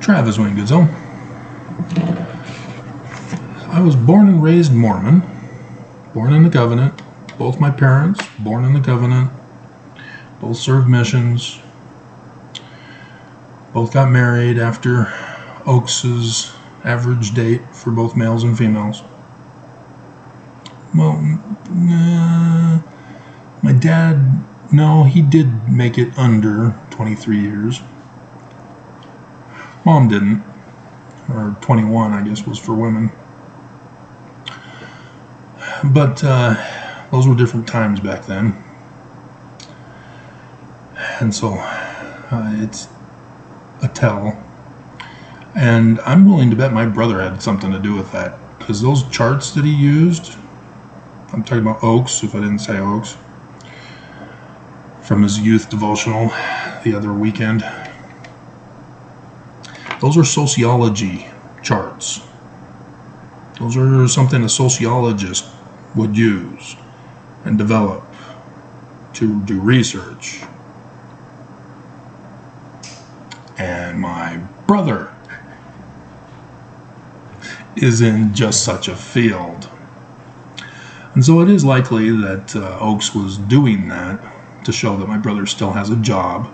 Travis Wayne Goodsell. I was born and raised Mormon, born in the covenant. Both my parents, born in the covenant, both served missions, both got married after Oakes's average date for both males and females. Well, my dad, no, he did make it under 23 years. Mom didn't, or 21, I guess, was for women. But those were different times back then. And so it's a tell. And I'm willing to bet my brother had something to do with that, because those charts that he used, I'm talking about Oakes, if I didn't say Oakes, from his youth devotional the other weekend, those are sociology charts. Those are something a sociologist would use and develop to do research. And my brother is in just such a field. And so it is likely that Oakes was doing that to show that my brother still has a job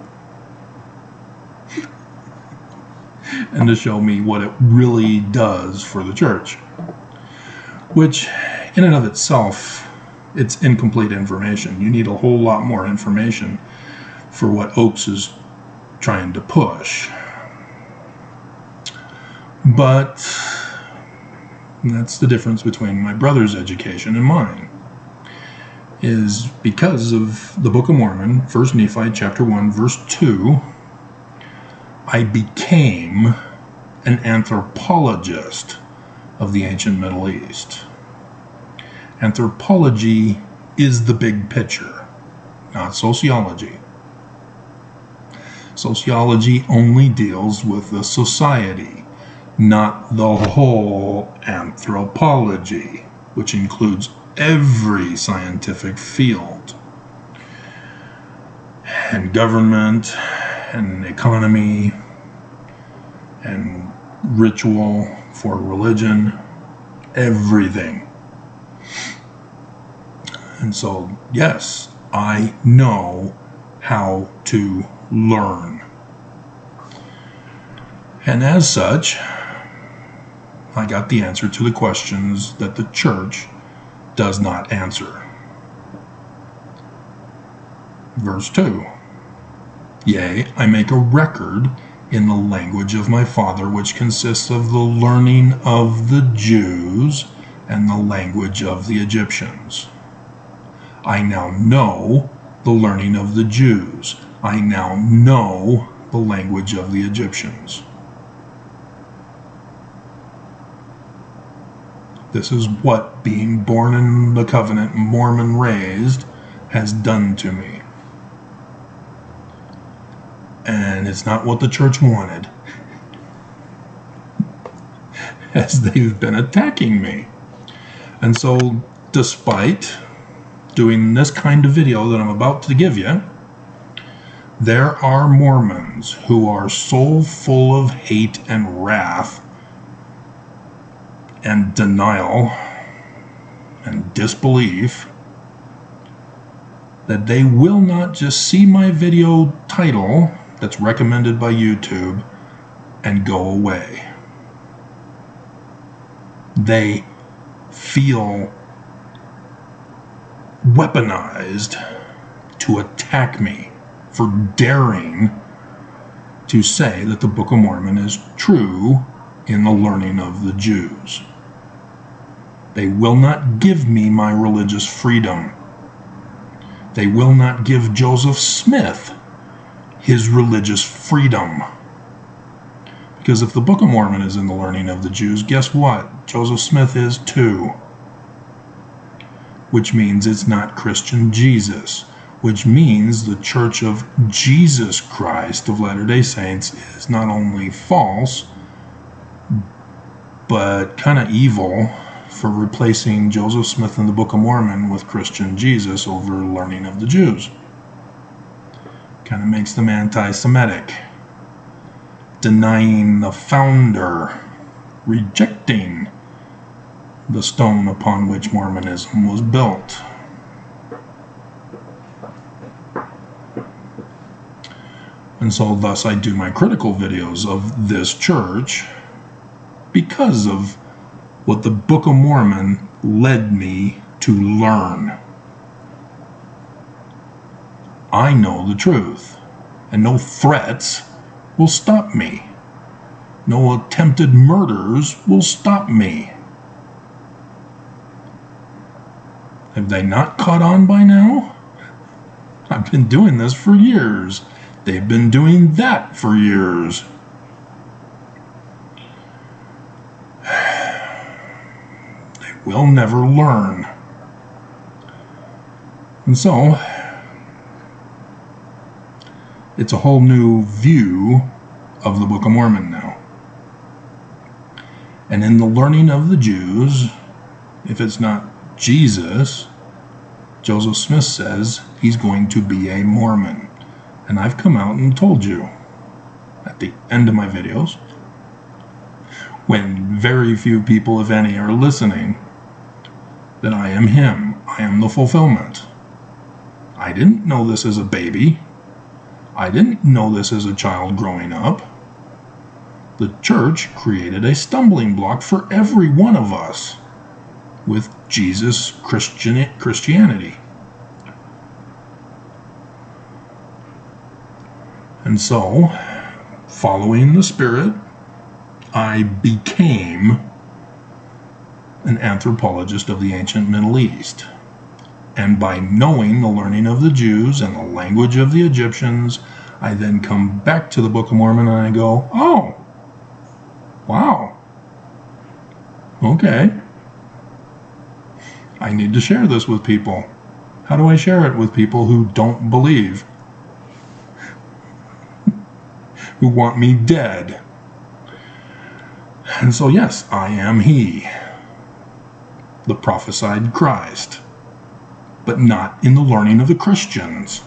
and to show me what it really does for the church. Which, in and of itself, it's incomplete information. You need a whole lot more information for what Oakes is trying to push. But that's the difference between my brother's education and mine. Is because of the Book of Mormon, 1 Nephi chapter 1, verse 2, I became an anthropologist of the ancient Middle East. Anthropology is the big picture, not sociology. Sociology only deals with the society, not the whole anthropology, which includes every scientific field, and government, and economy, and ritual for religion, everything. And so, yes, I know how to learn. And as such, I got the answer to the questions that the church does not answer. Verse 2. Yea, I make a record in the language of my father, which consists of the learning of the Jews and the language of the Egyptians. I now know the learning of the Jews. I now know the language of the Egyptians. This is what being born in the covenant, Mormon raised, has done to me. And it's not what the church wanted, as they've been attacking me. And so, despite doing this kind of video that I'm about to give you, there are Mormons who are so full of hate and wrath and denial and disbelief that they will not just see my video title that's recommended by YouTube and go away. They feel weaponized to attack me for daring to say that the Book of Mormon is true in the learning of the Jews. They will not give me my religious freedom. They will not give Joseph Smith his religious freedom. Because if the Book of Mormon is in the learning of the Jews, guess what? Joseph Smith is too. Which means it's not Christian Jesus. Which means the Church of Jesus Christ of Latter-day Saints is not only false, but kind of evil for replacing Joseph Smith in the Book of Mormon with Christian Jesus over learning of the Jews. Kind of makes them anti-Semitic. denying the founder, rejecting the stone upon which Mormonism was built. And so thus I do my critical videos of this church because of what the Book of Mormon led me to learn. I know the truth, and no threats will stop me. No attempted murders will stop me. Have they not caught on by now? I've been doing this for years. They've been doing that for years. They will never learn. And so, it's a whole new view of the Book of Mormon now. And in the learning of the Jews, if it's not Jesus, Joseph Smith says he's going to be a Mormon. And I've come out and told you at the end of my videos, when very few people, if any, are listening, that I am him. I am the fulfillment. I didn't know this as a baby. I didn't know this as a child growing up. The church created a stumbling block for every one of us with Jesus Christianity. And so, following the Spirit, I became an anthropologist of the ancient Middle East. And by knowing the learning of the Jews and the language of the Egyptians, I then come back to the Book of Mormon and I go, oh, wow, okay. I need to share this with people. How do I share it with people who don't believe? Who want me dead? And so yes, I am he, the prophesied Christ, but not in the learning of the Christians,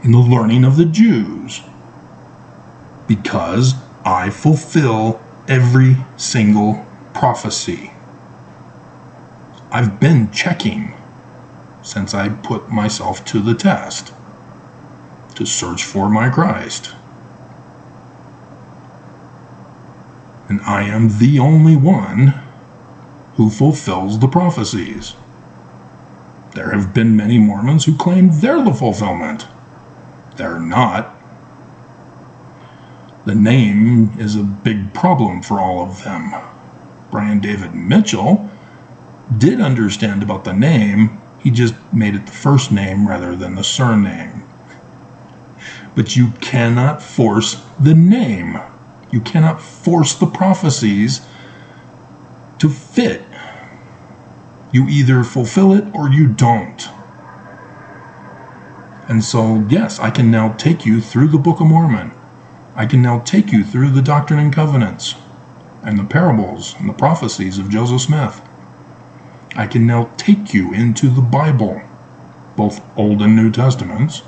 in the learning of the Jews, because I fulfill every single prophecy. I've been checking since I put myself to the test to search for my Christ. And I am the only one who fulfills the prophecies. There have been many Mormons who claim they're the fulfillment. They're not. The name is a big problem for all of them. Brian David Mitchell did understand about the name, he just made it the first name rather than the surname. But you cannot force the name. You cannot force the prophecies to fit. You either fulfill it or you don't. And so, yes, I can now take you through the Book of Mormon. I can now take you through the Doctrine and Covenants and the parables and the prophecies of Joseph Smith. I can now take you into the Bible, both Old and New Testaments,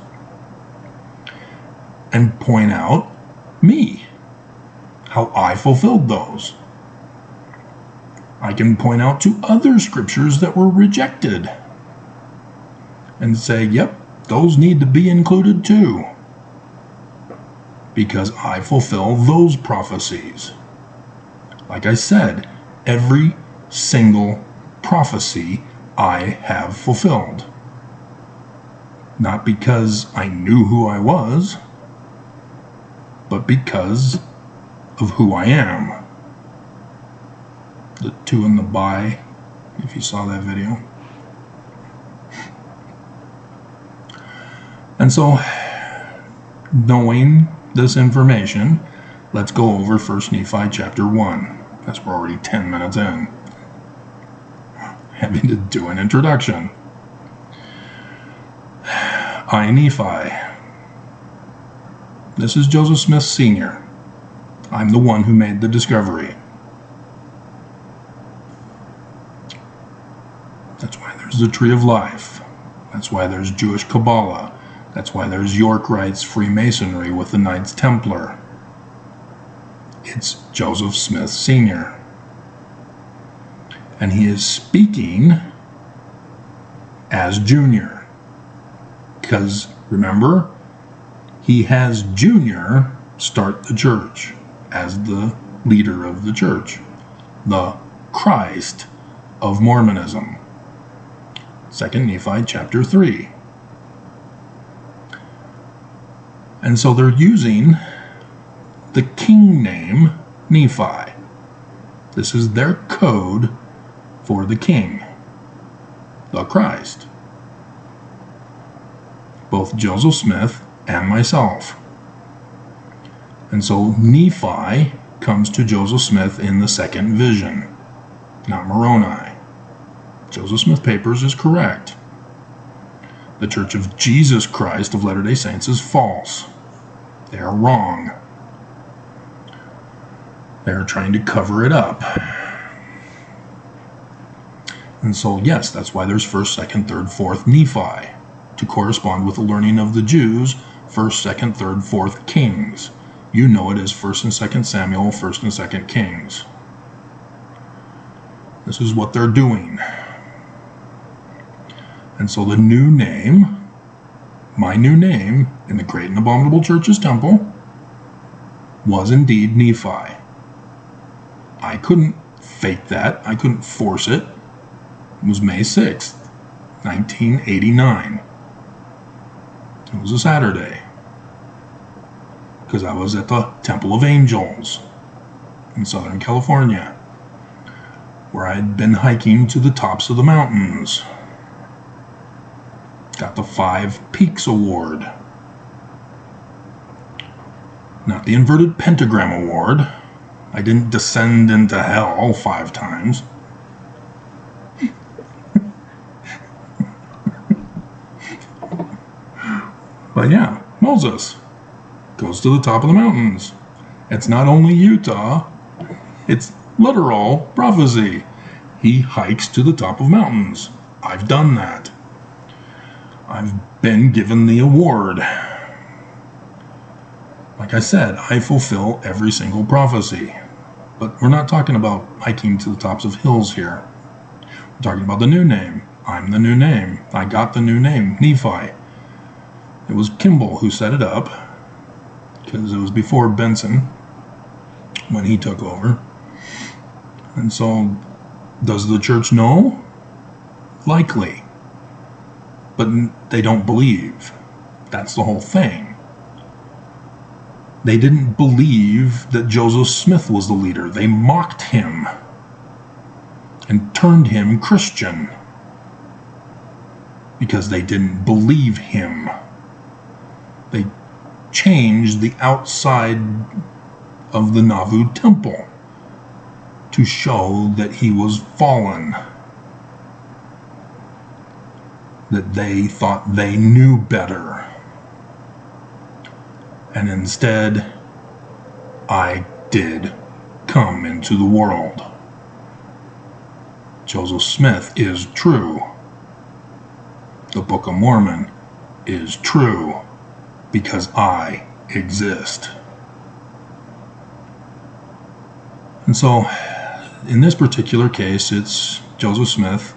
and point out me, how I fulfilled those. I can point out to other scriptures that were rejected and say, yep, those need to be included too, because I fulfill those prophecies. Like I said, every single prophecy I have fulfilled. Not because I knew who I was, but because of who I am. The two in the by, if you saw that video. And so, knowing this information, let's go over 1 Nephi chapter 1. That's we're already 10 minutes in. Having to do an introduction. I, Nephi. This is Joseph Smith Sr. I'm the one who made the discovery. That's why there's the Tree of Life. That's why there's Jewish Kabbalah. That's why there's York Rites Freemasonry with the Knights Templar. It's Joseph Smith Sr. And he is speaking as Junior. Because, remember, he has Junior start the church as the leader of the church, the Christ of Mormonism. 2 Nephi chapter 3. And so they're using the king name Nephi. This is their code for the king, the Christ. Both Joseph Smith and myself. And so Nephi comes to Joseph Smith in the second vision, not Moroni. Joseph Smith Papers is correct. The Church of Jesus Christ of Latter-day Saints is false. They are wrong. They are trying to cover it up. And so, yes, that's why there's 1st, 2nd, 3rd, 4th Nephi, to correspond with the learning of the Jews, 1st, 2nd, 3rd, 4th Kings. You know it as 1st and 2nd Samuel, 1st and 2nd Kings. This is what they're doing. And so the new name, my new name, in the Great and Abominable Church's temple, was indeed Nephi. I couldn't fake that. I couldn't force it. It was May 6th, 1989. It was a Saturday. Because I was at the Temple of Angels in Southern California, where I'd been hiking to the tops of the mountains. Got the 5 Peaks Award. Not the Inverted Pentagram Award. I didn't descend into hell 5 times. But yeah, Moses goes to the top of the mountains. It's not only Utah, it's literal prophecy. He hikes to the top of mountains. I've done that. I've been given the award. Like I said, I fulfill every single prophecy. But we're not talking about hiking to the tops of hills here. We're talking about the new name. I'm the new name. I got the new name, Nephi. It was Kimball who set it up, because it was before Benson, when he took over. And so, does the church know? Likely. But they don't believe. That's the whole thing. They didn't believe that Joseph Smith was the leader. They mocked him and turned him Christian because they didn't believe him. They changed the outside of the Nauvoo temple to show that he was fallen, that they thought they knew better. And instead, I did come into the world. Joseph Smith is true. The Book of Mormon is true because I exist. And so, in this particular case, it's Joseph Smith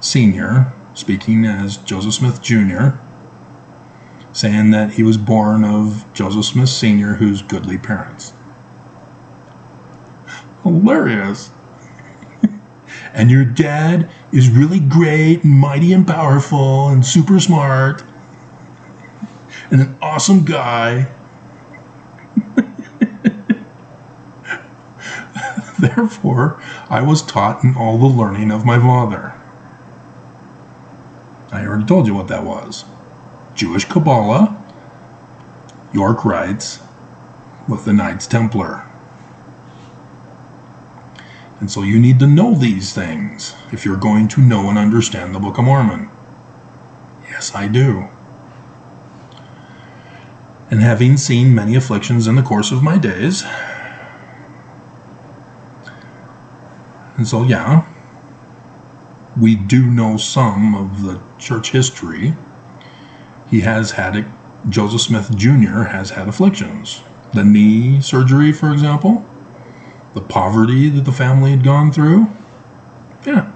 Sr. speaking as Joseph Smith Jr., saying that he was born of Joseph Smith Sr., whose goodly parents. Hilarious. And your dad is really great and mighty and powerful and super smart and an awesome guy. Therefore, I was taught in all the learning of my father. I already told you what that was. Jewish Kabbalah, York Rites, with the Knights Templar. And so you need to know these things if you're going to know and understand the Book of Mormon. Yes, I do. And having seen many afflictions in the course of my days, and so yeah, we do know some of the church history. He has had Joseph Smith Jr. has had afflictions. The knee surgery, for example, the poverty that the family had gone through? Yeah.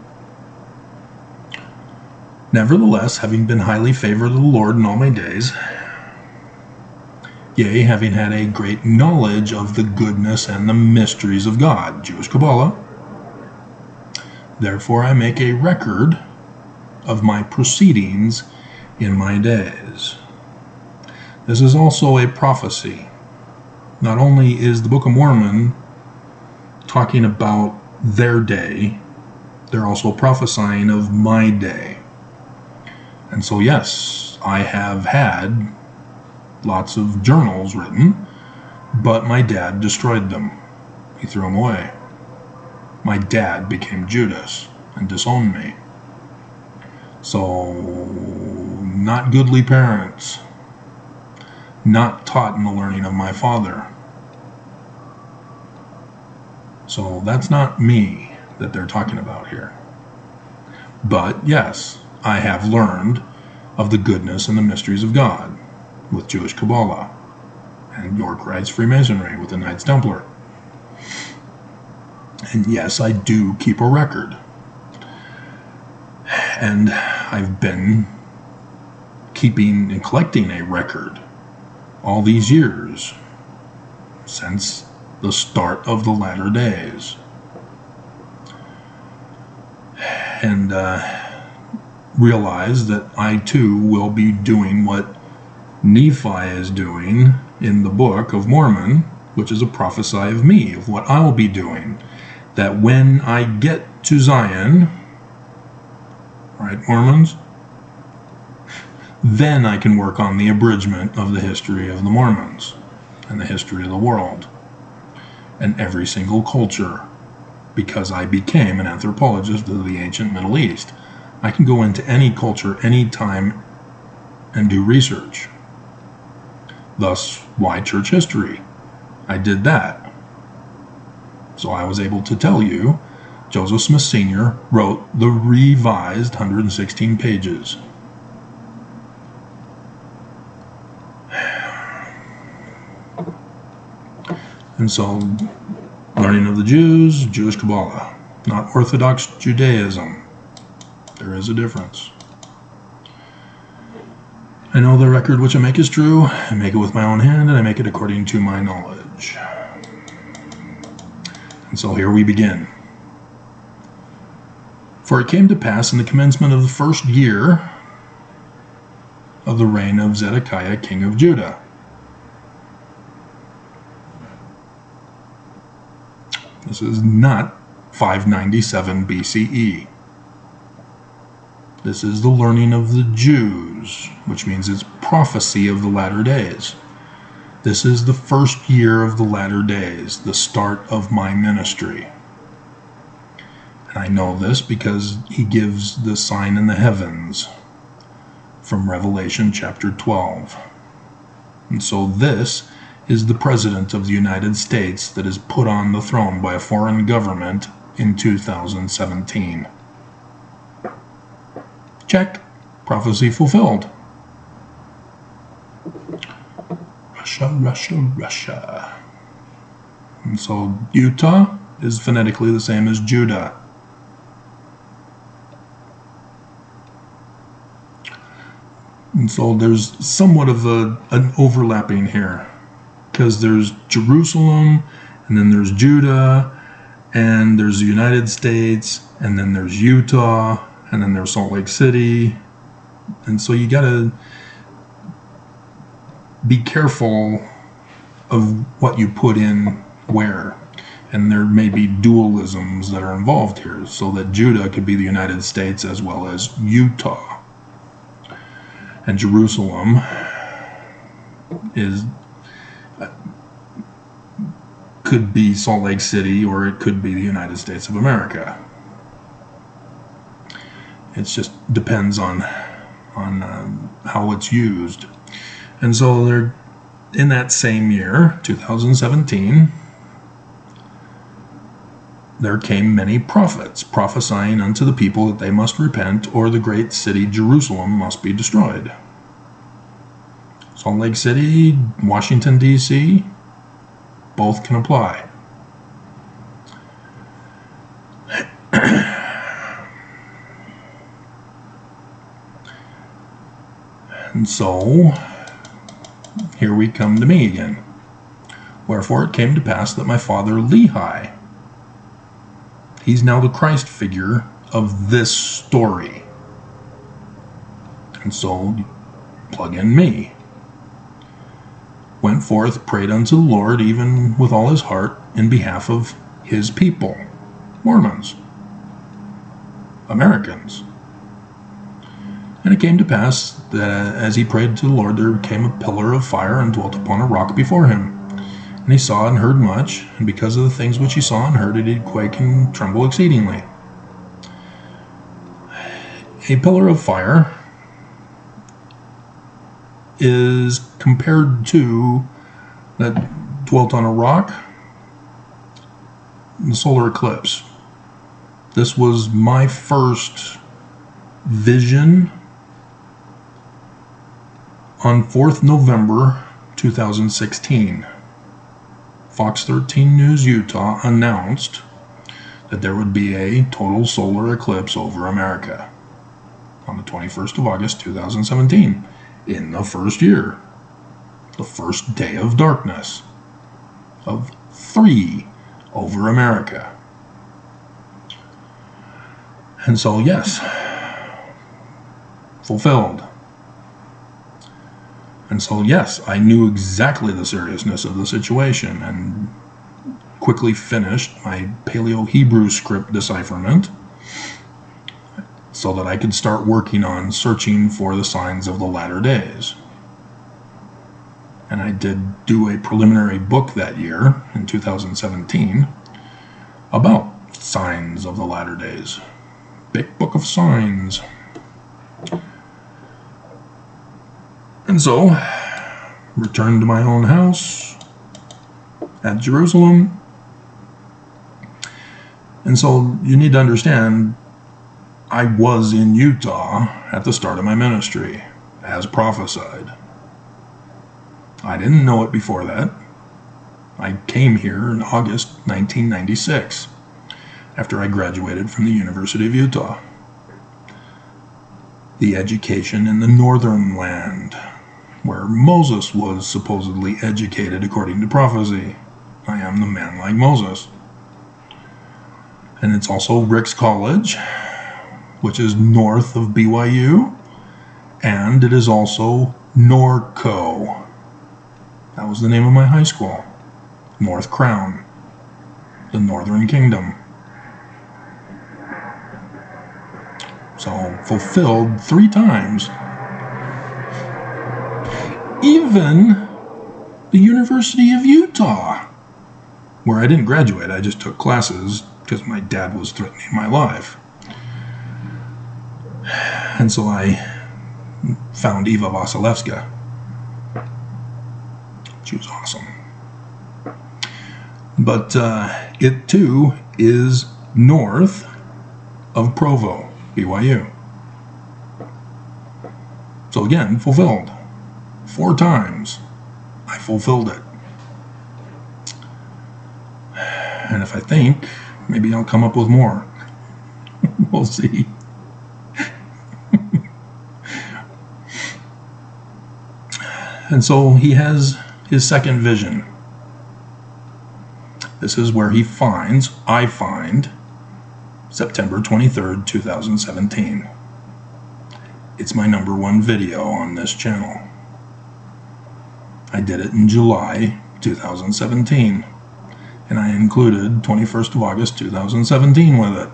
Nevertheless, having been highly favored of the Lord in all my days, yea, having had a great knowledge of the goodness and the mysteries of God, Jewish Kabbalah, therefore I make a record of my proceedings in my days. This is also a prophecy. Not only is the Book of Mormon talking about their day, they're also prophesying of my day. And so yes, I have had lots of journals written, but my dad destroyed them. He threw them away. My dad became Judas and disowned me. So, not goodly parents. Not taught in the learning of my father. So that's not me that they're talking about here. But yes, I have learned of the goodness and the mysteries of God with Jewish Kabbalah and York Rites Freemasonry with the Knights Templar. And yes, I do keep a record. And I've been keeping and collecting a record all these years since the start of the latter days. And realize that I too will be doing what Nephi is doing in the Book of Mormon, which is a prophesy of me, of what I will be doing. That when I get to Zion, right, Mormons, then I can work on the abridgment of the history of the Mormons and the history of the world and every single culture, because I became an anthropologist of the ancient Middle East. I can go into any culture, any time, and do research. Thus, why church history? I did that. So I was able to tell you, Joseph Smith Sr. wrote the revised 116 pages. And so, learning of the Jews, Jewish Kabbalah, not Orthodox Judaism. There is a difference. I know the record which I make is true. I make it with my own hand, and I make it according to my knowledge. And so here we begin. For it came to pass in the commencement of the first year of the reign of Zedekiah, king of Judah. This is not 597 BCE. This is the learning of the Jews, which means it's prophecy of the latter days. This is the first year of the latter days, the start of my ministry. And I know this because he gives the sign in the heavens from Revelation chapter 12. And so this is the President of the United States that is put on the throne by a foreign government in 2017. Check. Prophecy fulfilled. Russia, Russia, Russia. And so Utah is phonetically the same as Judah. And so there's somewhat of an overlapping here, because there's Jerusalem, and then there's Judah, and there's the United States, and then there's Utah, and then there's Salt Lake City. And so you gotta be careful of what you put in where. And there may be dualisms that are involved here, so that Judah could be the United States as well as Utah. And Jerusalem could be Salt Lake City, or it could be the United States of America. It just depends on how it's used. And so they're in that same year, 2017, there came many prophets, prophesying unto the people that they must repent, or the great city Jerusalem must be destroyed. Salt Lake City, Washington, D.C., both can apply. And so, here we come to me again. Wherefore it came to pass that my father Lehi, he's now the Christ figure of this story. And so, plug in me. Went forth, prayed unto the Lord, even with all his heart, in behalf of his people, Mormons, Americans. And it came to pass that as he prayed to the Lord, there came a pillar of fire and dwelt upon a rock before him. And he saw and heard much, and because of the things which he saw and heard, he did quake and tremble exceedingly. A pillar of fire is compared to that dwelt on a rock, the solar eclipse. This was my first vision on 4th November 2016. Fox 13 News Utah announced that there would be a total solar eclipse over America on the 21st of August 2017 in the first year, the first day of darkness of 3 over America. And so, yes, fulfilled. And so, yes, I knew exactly the seriousness of the situation and quickly finished my Paleo-Hebrew script decipherment so that I could start working on searching for the signs of the latter days. And I did do a preliminary book that year, in 2017, about signs of the latter days. Big book of signs. And so, returned to my own house at Jerusalem. And so, you need to understand, I was in Utah at the start of my ministry, as prophesied. I didn't know it before that. I came here in August 1996, after I graduated from the University of Utah. The education in the northern land, where Moses was supposedly educated according to prophecy. I am the man like Moses. And it's also Rick's College, which is north of BYU, and it is also Norco. That was the name of my high school. North Crown, the Northern Kingdom. So, fulfilled 3 times. Even the University of Utah, where I didn't graduate, I just took classes because my dad was threatening my life. And so I found Eva Vasilevska. She was awesome. But it too is north of Provo, BYU. So again, fulfilled. 4 times I fulfilled it. And if I think, maybe I'll come up with more. We'll see. And so he has his second vision. This is where I find September 23rd, 2017. It's my number 1 video on this channel. I did it in July 2017, and I included 21st of August 2017 with it.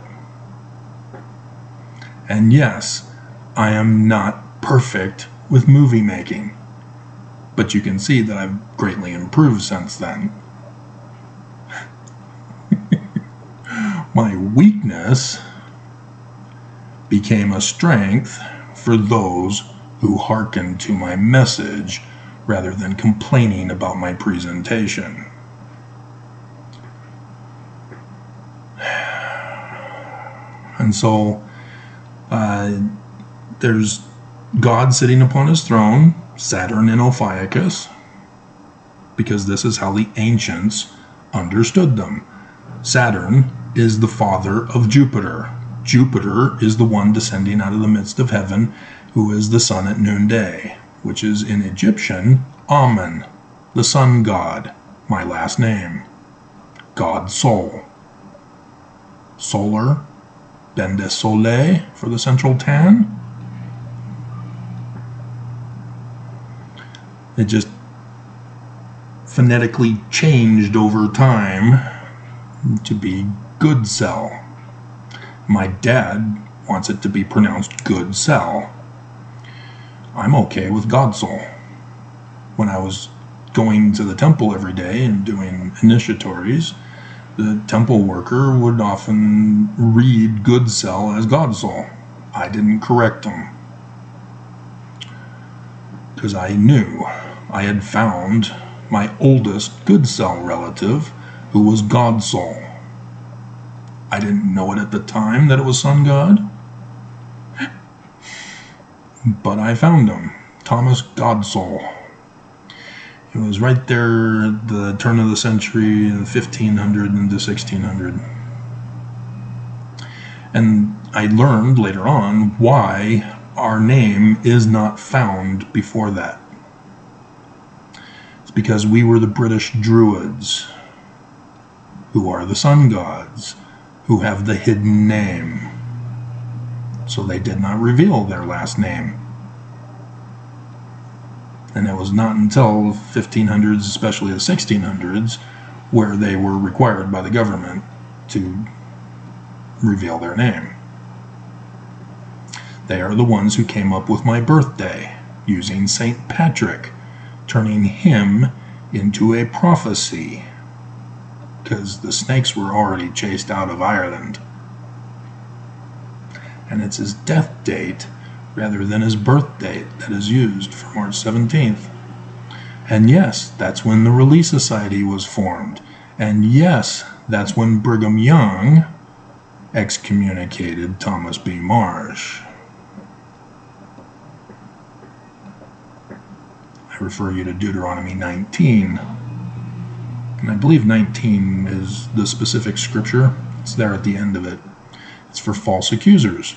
And yes, I am not perfect with movie making, but you can see that I've greatly improved since then. My weakness became a strength for those who hearken to my message rather than complaining about my presentation. And so there's God sitting upon his throne, Saturn in Ophiuchus, because this is how the ancients understood them. Saturn is the father of Jupiter. Jupiter is the one descending out of the midst of heaven, who is the sun at noonday. which is in Egyptian, Amen, the sun god, my last name. God Sol. Solar, Bende Soleil for the central tan. It just phonetically changed over time to be Good Cell. My dad wants it to be pronounced Good Cell. I'm okay with Godsol. When I was going to the temple every day and doing initiatories, the temple worker would often read Good Cell as Godsol. I didn't correct him, because I knew I had found my oldest Good Cell relative, who was Godsol. I didn't know it at the time that it was Sun God, but I found him, Thomas Godsol. It was right there at the turn of the century, 1500 into 1600. And I learned later on why our name is not found before that. It's because we were the British Druids, who are the sun gods, who have the hidden name. So they did not reveal their last name. And it was not until 1500s, especially the 1600s, where they were required by the government to reveal their name. They are the ones who came up with my birthday, using St. Patrick, turning him into a prophecy, because the snakes were already chased out of Ireland. And it's his death date rather than his birth date that is used for March 17th. And yes, that's when the Relief Society was formed. And yes, that's when Brigham Young excommunicated Thomas B. Marsh. I refer you to Deuteronomy 19. And I believe 19 is the specific scripture. It's there at the end of it. It's for false accusers.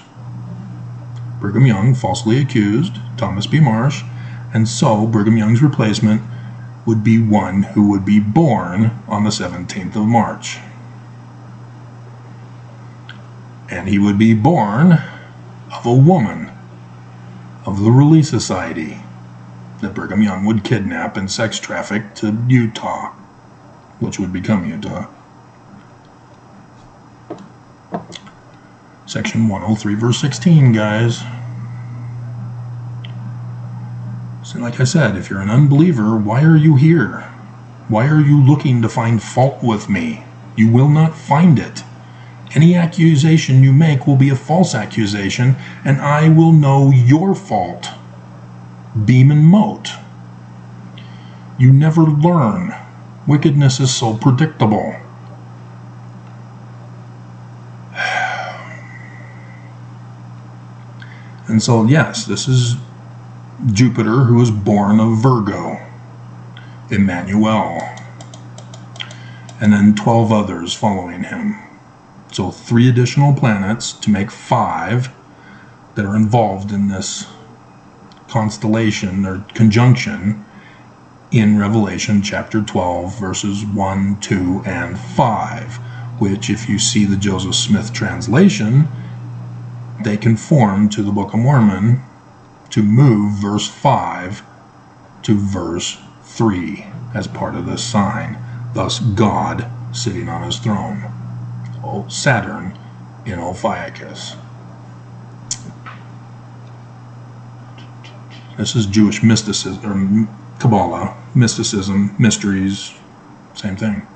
Brigham Young falsely accused Thomas B. Marsh, and so Brigham Young's replacement would be one who would be born on the 17th of March. And he would be born of a woman of the Relief Society that Brigham Young would kidnap and sex traffic to Utah, which would become Utah. Section 103, verse 16, guys. So like I said, if you're an unbeliever, why are you here? Why are you looking to find fault with me? You will not find it. Any accusation you make will be a false accusation, and I will know your fault. Beam and mote. You never learn. Wickedness is so predictable. And so, yes, this is Jupiter, who was born of Virgo, Emmanuel, and then 12 others following him. So 3 additional planets to make 5 that are involved in this constellation or conjunction in Revelation chapter 12, verses 1, 2, and 5, which, if you see the Joseph Smith translation, they conform to the Book of Mormon to move verse 5 to verse 3 as part of this sign, thus God sitting on his throne, Saturn in Ophiuchus. This is Jewish mysticism, or Kabbalah, mysticism, mysteries, same thing.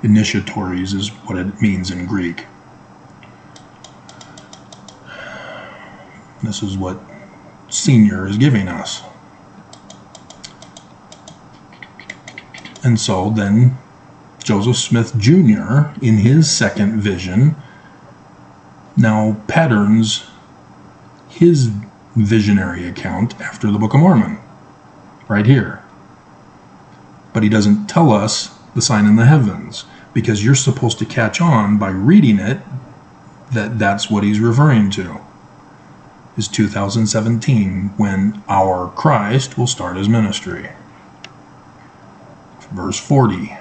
Initiatories is what it means in Greek. This is what Senior is giving us. And so then Joseph Smith Jr., in his second vision, now patterns his visionary account after the Book of Mormon, right here. But he doesn't tell us the sign in the heavens, because you're supposed to catch on by reading it that that's what he's referring to. is 2017, when our Christ will start his ministry. Verse 40,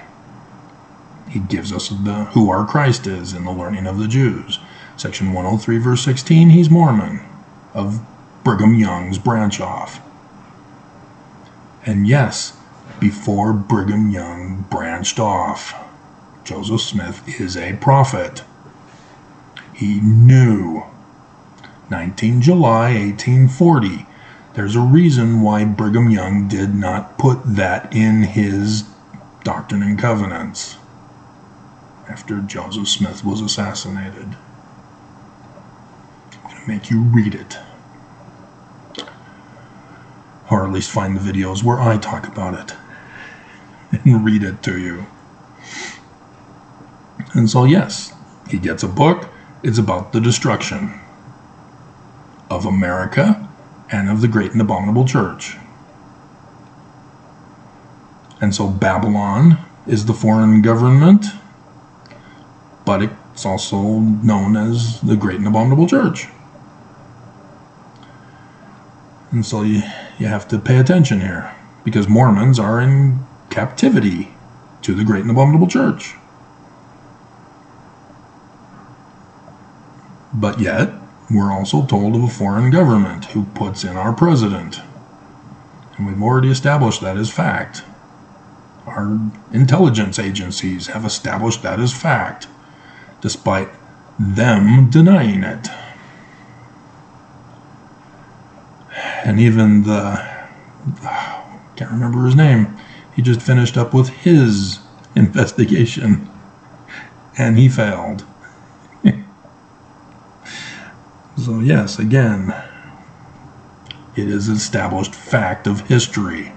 he gives us who our Christ is in the learning of the Jews. Section 103, verse 16, he's Mormon, of Brigham Young's branch off. And yes, before Brigham Young branched off, Joseph Smith is a prophet. He knew. 19 July 1840. There's a reason why Brigham Young did not put that in his Doctrine and Covenants after Joseph Smith was assassinated. I'm going to make you read it. Or at least find the videos where I talk about it and read it to you. And so yes, he gets a book. It's about the destruction of America and of the great and abominable church. And so Babylon is the foreign government, but it's also known as the great and abominable church. And so you have to pay attention here, because Mormons are in captivity to the great and abominable church. But yet, we're also told of a foreign government who puts in our president. And we've already established that as fact. Our intelligence agencies have established that as fact, despite them denying it. And even can't remember his name, he just finished up with his investigation, and he failed. So yes, again, it is established fact of history.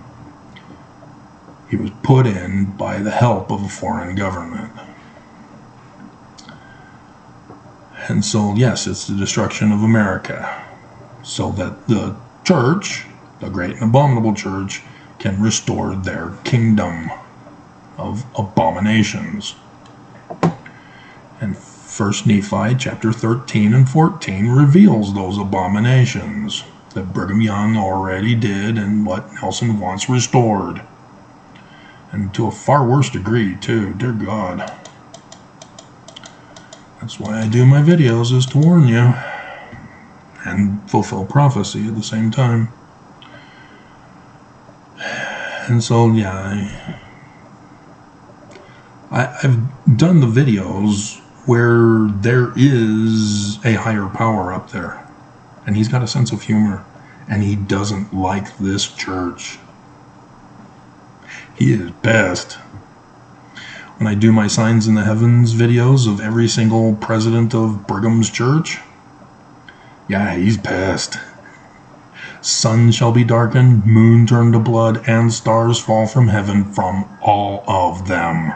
He was put in by the help of a foreign government. And so yes, it's the destruction of America, so that the church, the great and abominable church, can restore their kingdom of abominations. And 1 Nephi chapter 13 and 14 reveals those abominations that Brigham Young already did and what Nelson wants restored. And to a far worse degree too, dear God. That's why I do my videos, is to warn you and fulfill prophecy at the same time. And so yeah, I've done the videos where there is a higher power up there, and he's got a sense of humor, and he doesn't like this church. He is pissed. When I do my Signs in the Heavens videos of every single president of Brigham's church, yeah, he's pissed. Sun shall be darkened, moon turned to blood, and stars fall from heaven from all of them.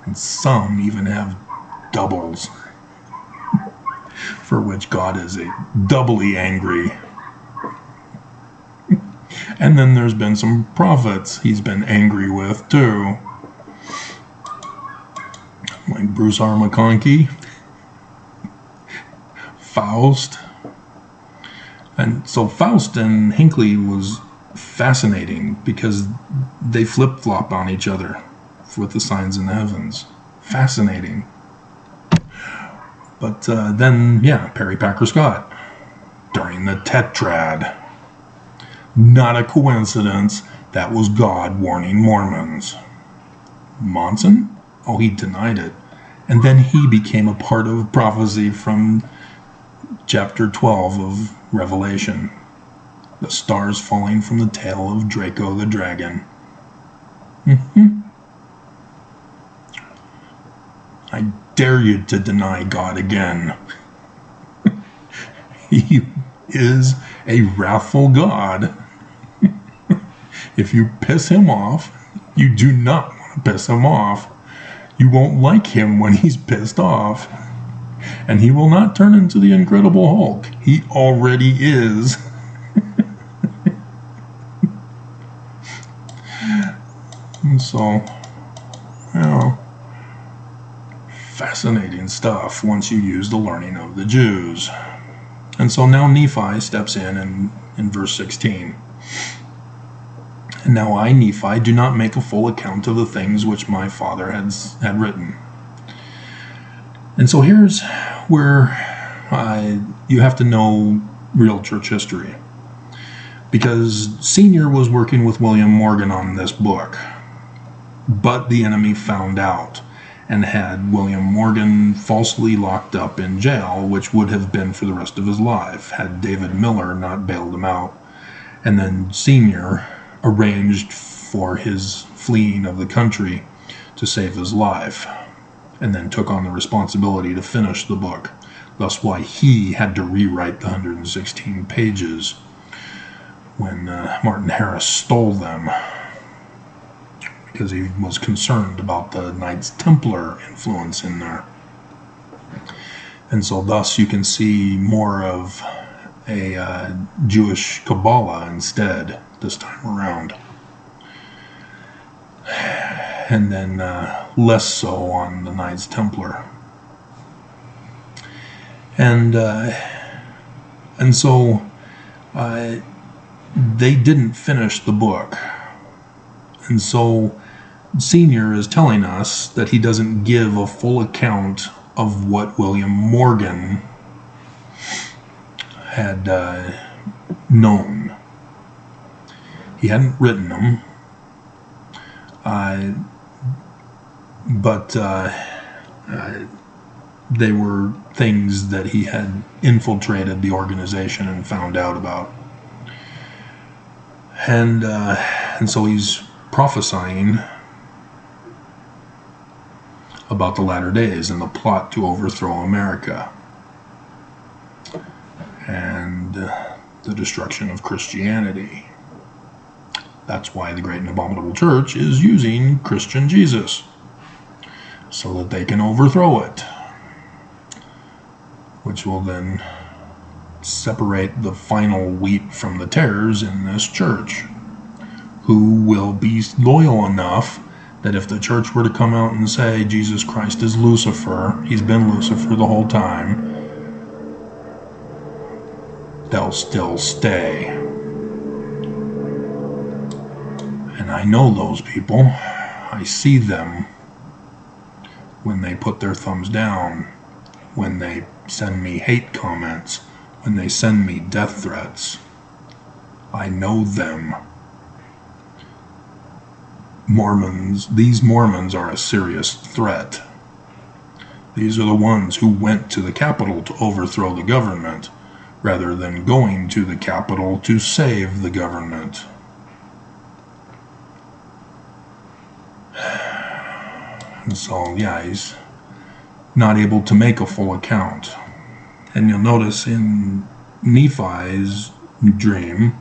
And some even have doubles, for which God is doubly angry. And then there's been some prophets he's been angry with too, like Bruce R. McConkie, Faust. And so Faust and Hinckley was fascinating because they flip-flop on each other with the Signs in the Heavens. Fascinating. But then, yeah, Perry Packer Scott during the Tetrad. Not a coincidence. That was God warning Mormons. Monson? Oh, he denied it. And then he became a part of prophecy from chapter 12 of Revelation. The stars falling from the tail of Draco the dragon. I dare you to deny God again. He is a wrathful God. If you piss him off, you do not want to piss him off. You won't like him when he's pissed off. And he will not turn into the Incredible Hulk. He already is. And so, you know, fascinating stuff once you use the learning of the Jews. And so now Nephi steps in verse 16. And now I, Nephi, do not make a full account of the things which my father had written. And so here's where you have to know real church history. Because Senior was working with William Morgan on this book. But the enemy found out and had William Morgan falsely locked up in jail, which would have been for the rest of his life, had David Miller not bailed him out. And then Senior arranged for his fleeing of the country to save his life, and then took on the responsibility to finish the book. Thus why he had to rewrite the 116 pages when Martin Harris stole them, because he was concerned about the Knights Templar influence in there. And so thus you can see more of a Jewish Kabbalah instead this time around. And then less so on the Knights Templar. And so they didn't finish the book. And so Senior is telling us that he doesn't give a full account of what William Morgan had known. He hadn't written them, but they were things that he had infiltrated the organization and found out about. And so he's prophesying about the latter days and the plot to overthrow America and the destruction of Christianity. That's why the Great and Abominable Church is using Christian Jesus, so that they can overthrow it, which will then separate the final wheat from the tares in this church, who will be loyal enough that if the church were to come out and say Jesus Christ is Lucifer, he's been Lucifer the whole time, they'll still stay. And I know those people. I see them when they put their thumbs down, when they send me hate comments, when they send me death threats. I know them. These Mormons are a serious threat. These are the ones who went to the Capitol to overthrow the government, rather than going to the Capitol to save the government. And so, yeah, he's not able to make a full account. And you'll notice in Nephi's dream,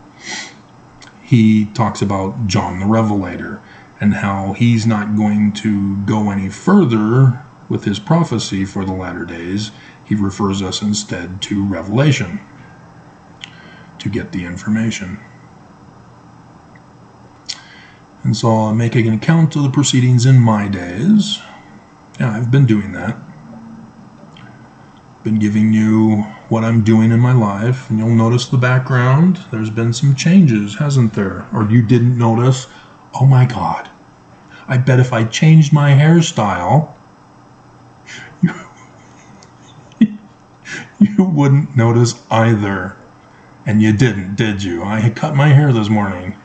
he talks about John the Revelator and how he's not going to go any further with his prophecy for the latter days. He refers us instead to Revelation to get the information. And so I'll make an account of the proceedings in my days. Yeah, I've been doing that. Been giving you what I'm doing in my life, and you'll notice the background. There's been some changes, hasn't there? Or you didn't notice? Oh my God. I bet if I changed my hairstyle, you wouldn't notice either. And you didn't, did you? I had cut my hair this morning.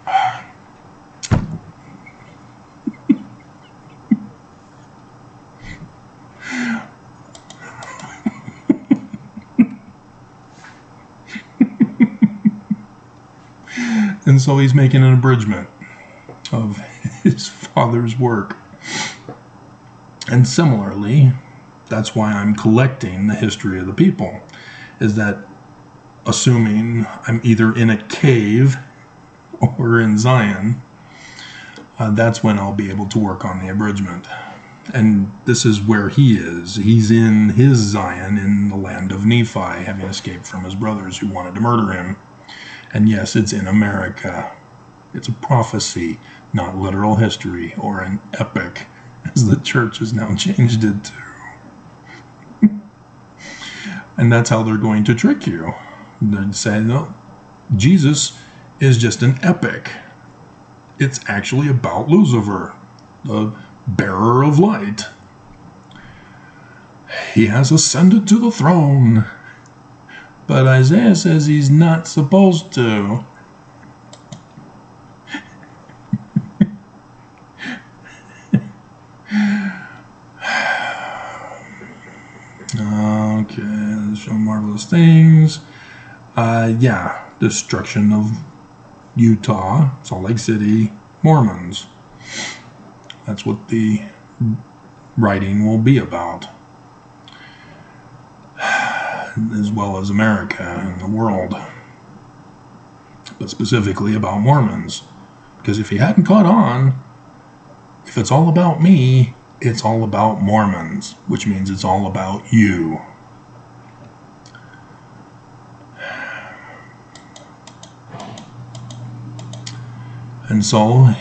And so he's making an abridgment of his father's work. And similarly, that's why I'm collecting the history of the people, is that assuming I'm either in a cave or in Zion, that's when I'll be able to work on the abridgment. And this is where he is. He's in his Zion in the land of Nephi, having escaped from his brothers who wanted to murder him. And yes, it's in America. It's a prophecy, not literal history or an epic, as the church has now changed it to. And that's how they're going to trick you. They'd say, no, Jesus is just an epic. It's actually about Lucifer, the bearer of light. He has ascended to the throne. But Isaiah says he's not supposed to. Okay, let's show marvelous things. Destruction of Utah, Salt Lake City, Mormons. That's what the writing will be about, as well as America and the world, but specifically about Mormons. Because if you hadn't caught on, if it's all about me, it's all about Mormons, which means it's all about you. And so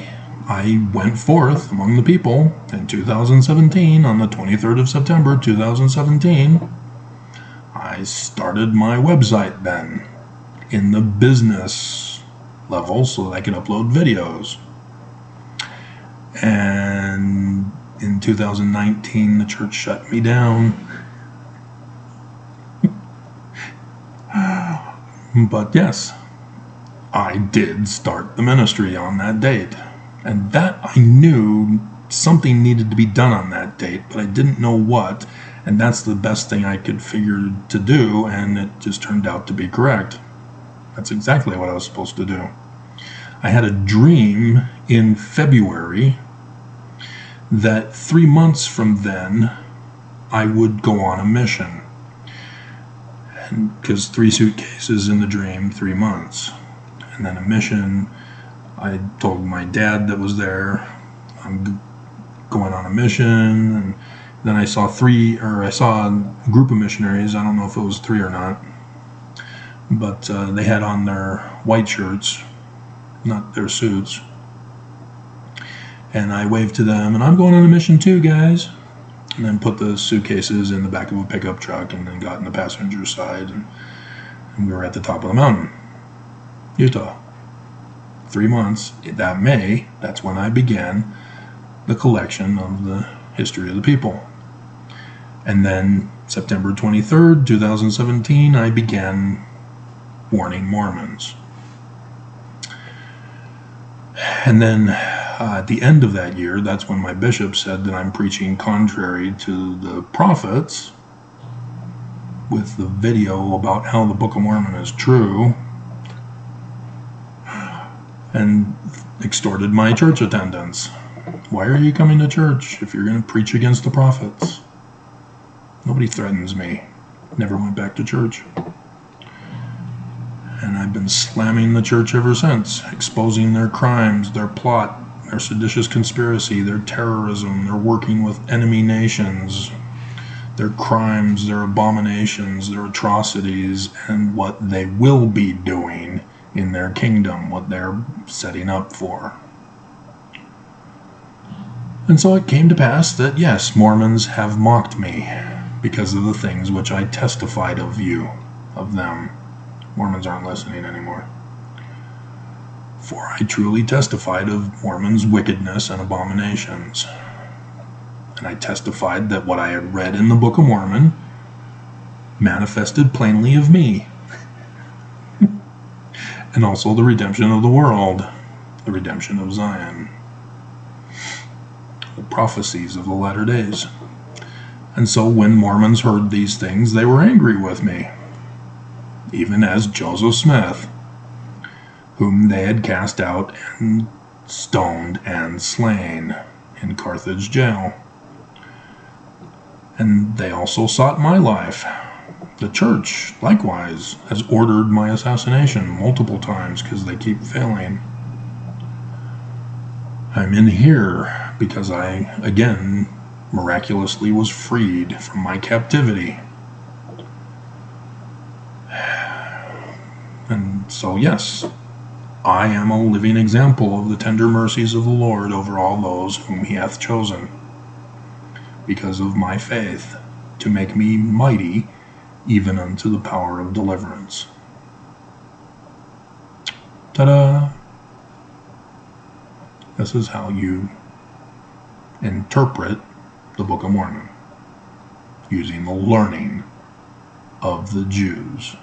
I went forth among the people in 2017, on the 23rd of September 2017. I started my website then in the business level so that I could upload videos. And in 2019, the church shut me down. But yes, I did start the ministry on that date. And that I knew something needed to be done on that date, but I didn't know what. And that's the best thing I could figure to do, and it just turned out to be correct. That's exactly what I was supposed to do. I had a dream in February that 3 months from then I would go on a mission. And because 3 suitcases in the dream, 3 months. And then a mission, I told my dad that was there, I'm going on a mission. And then I saw a group of missionaries. I don't know if it was 3 or not, but they had on their white shirts, not their suits. And I waved to them, and I'm going on a mission too, guys. And then put the suitcases in the back of a pickup truck, and then got in the passenger side, and we were at the top of the mountain, Utah. 3 months, that May, that's when I began the collection of the history of the people. And then September 23rd, 2017, I began warning Mormons. And then at the end of that year, that's when my bishop said that I'm preaching contrary to the prophets, with the video about how the Book of Mormon is true, and extorted my church attendance. Why are you coming to church if you're going to preach against the prophets? Nobody threatens me. Never went back to church. And I've been slamming the church ever since, exposing their crimes, their plot, their seditious conspiracy, their terrorism, their working with enemy nations, their crimes, their abominations, their atrocities, and what they will be doing in their kingdom, what they're setting up for. And so it came to pass that, yes, Mormons have mocked me because of the things which I testified of them. Mormons aren't listening anymore. For I truly testified of Mormons' wickedness and abominations. And I testified that what I had read in the Book of Mormon manifested plainly of me. And also the redemption of the world, the redemption of Zion, the prophecies of the latter days. And so when Mormons heard these things, they were angry with me, even as Joseph Smith, whom they had cast out and stoned and slain in Carthage jail. And they also sought my life. The church, likewise, has ordered my assassination multiple times because they keep failing. I'm in here because I, again, miraculously was freed from my captivity. And so, yes, I am a living example of the tender mercies of the Lord over all those whom he hath chosen, because of my faith, to make me mighty even unto the power of deliverance. Ta-da! This is how you interpret the Book of Mormon, using the learning of the Jews.